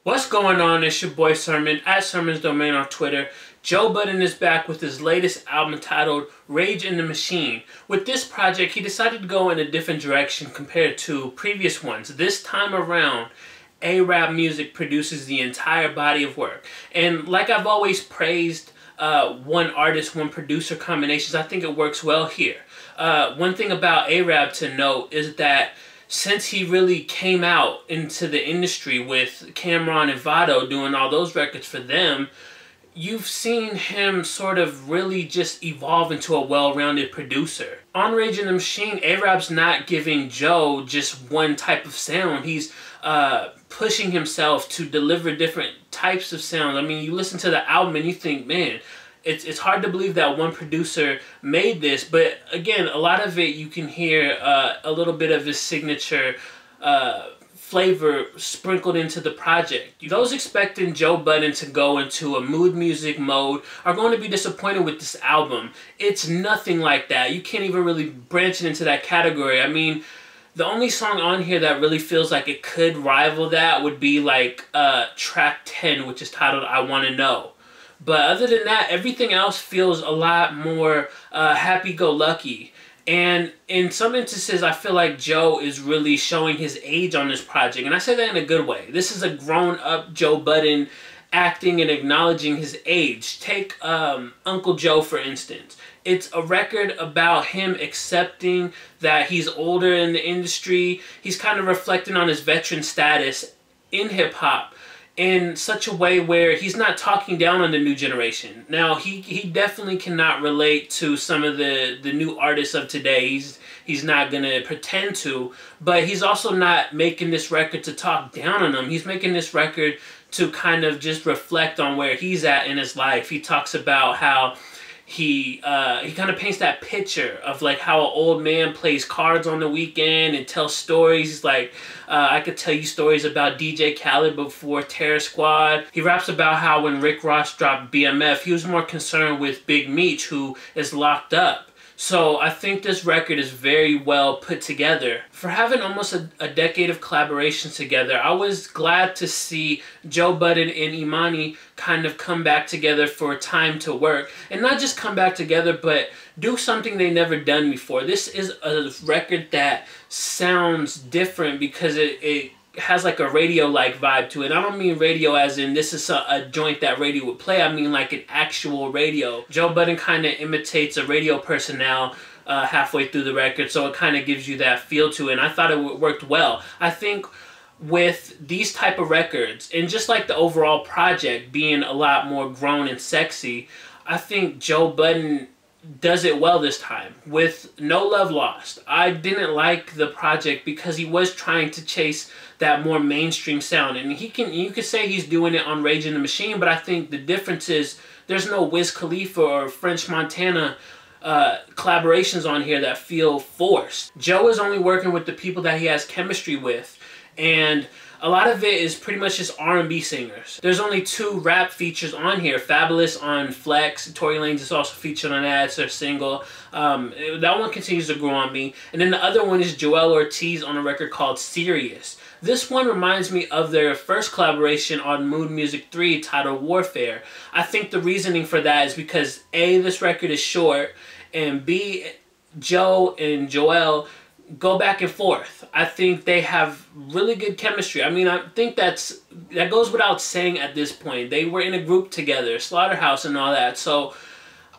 What's going on? It's your boy Sermon at Sermon's Domain on Twitter. Joe Budden is back with his latest album titled Rage in the Machine. With this project, he decided to go in a different direction compared to previous ones. This time around, A-Rap Music produces the entire body of work. And like I've always praised one artist, one producer combinations, I think it works well here. One thing about A-Rap to note is that since he really came out into the industry with Cameron and Vado doing all those records for them, you've seen him sort of really just evolve into a well-rounded producer. On Rage in the Machine, A-Rap's not giving Joe just one type of sound. He's pushing himself to deliver different types of sounds. I mean, you listen to the album and you think, man, it's hard to believe that one producer made this, but again, a lot of it you can hear a little bit of his signature flavor sprinkled into the project. Those expecting Joe Budden to go into a mood music mode are going to be disappointed with this album. It's nothing like that. You can't even really branch it into that category. I mean, the only song on here that really feels like it could rival that would be like track 10, which is titled I Wanna Know. But other than that, everything else feels a lot more happy-go-lucky. And in some instances, I feel like Joe is really showing his age on this project. And I say that in a good way. This is a grown-up Joe Budden acting and acknowledging his age. Take Uncle Joe, for instance. It's a record about him accepting that he's older in the industry. He's kind of reflecting on his veteran status in hip-hop in such a way where he's not talking down on the new generation. Now, he definitely cannot relate to some of the new artists of today. He's not going to pretend to, but he's also not making this record to talk down on them. He's making this record to kind of just reflect on where he's at in his life. He talks about how he kind of paints that picture of like how an old man plays cards on the weekend and tells stories. He's like, I could tell you stories about DJ Khaled before Terror Squad. He raps about how when Rick Ross dropped BMF, he was more concerned with Big Meech, who is locked up. So I think this record is very well put together. For having almost a decade of collaborations together, I was glad to see Joe Budden and Imani kind of come back together for time to work. And not just come back together, but do something they never done before. This is a record that sounds different because it has like a radio-like vibe to it. I don't mean radio as in this is a joint that radio would play. I mean like an actual radio. Joe Budden kind of imitates a radio personnel halfway through the record, so it kind of gives you that feel to it, and I thought it worked well. I think with these type of records, and just like the overall project being a lot more grown and sexy, I think Joe Budden does it well this time with no love lost. I didn't like the project because he was trying to chase that more mainstream sound, and you could say he's doing it on Rage in the Machine, but I think the difference is there's no Wiz Khalifa or French Montana collaborations on here that feel forced. Joe is only working with the people that he has chemistry with, and a lot of it is pretty much just R&B singers. There's only 2 rap features on here. Fabulous on Flex. Tory Lanez is also featured on that. It's their single. That one continues to grow on me. And then the other one is Joell Ortiz on a record called Serious. This one reminds me of their first collaboration on Mood Music 3 titled Warfare. I think the reasoning for that is because A, this record is short, and B, Joe and Joell go back and forth. I think they have really good chemistry. I mean, I think that goes without saying at this point. They were in a group together, Slaughterhouse and all that. So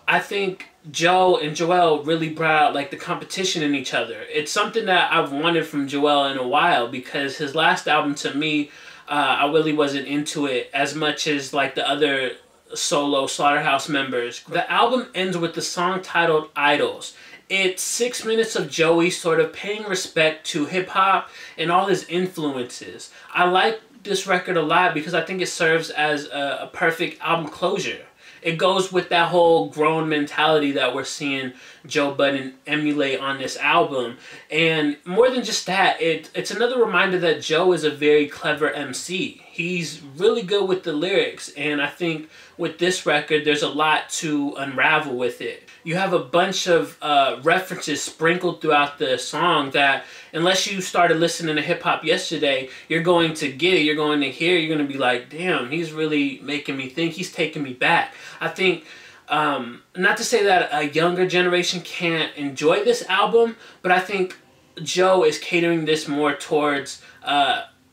I think Joe and Joell really brought out like the competition in each other. It's something that I've wanted from Joell in a while, because his last album to me, I really wasn't into it as much as like the other solo Slaughterhouse members. The album ends with the song titled Idols. It's 6 minutes of Joey sort of paying respect to hip-hop and all his influences. I like this record a lot because I think it serves as a perfect album closure. It goes with that whole grown mentality that we're seeing Joe Budden emulate on this album. And more than just that, it's another reminder that Joe is a very clever MC. he's really good with the lyrics, and I think with this record there's a lot to unravel with it. You have a bunch of references sprinkled throughout the song that, unless you started listening to hip-hop yesterday, you're going to get it, you're going to hear, you're going to be like, damn, he's really making me think, he's taking me back. I think, not to say that a younger generation can't enjoy this album, but I think Joe is catering this more towards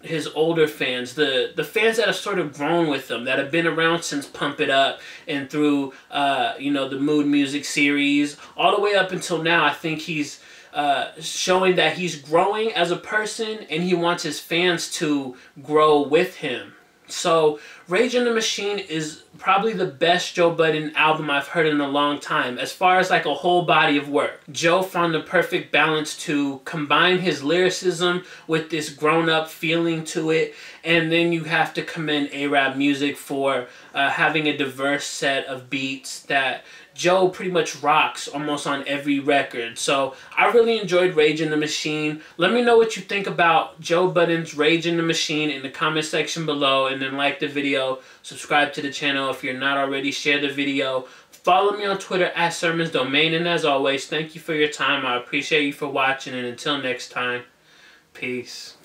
his older fans, the fans that have sort of grown with him, that have been around since Pump It Up and through you know, the Mood Music series all the way up until now. I think he's showing that he's growing as a person, and he wants his fans to grow with him. So Rage in the Machine is probably the best Joe Budden album I've heard in a long time, as far as like a whole body of work. Joe found the perfect balance to combine his lyricism with this grown-up feeling to it, and then you have to commend A-Rap Music for having a diverse set of beats that Joe pretty much rocks almost on every record. So I really enjoyed Rage in the Machine. Let me know what you think about Joe Budden's Rage in the Machine in the comment section below, and then like the video, subscribe to the channel if you're not already, share the video, follow me on Twitter at SermonsDomain, and as always, thank you for your time. I appreciate you for watching, and until next time, peace.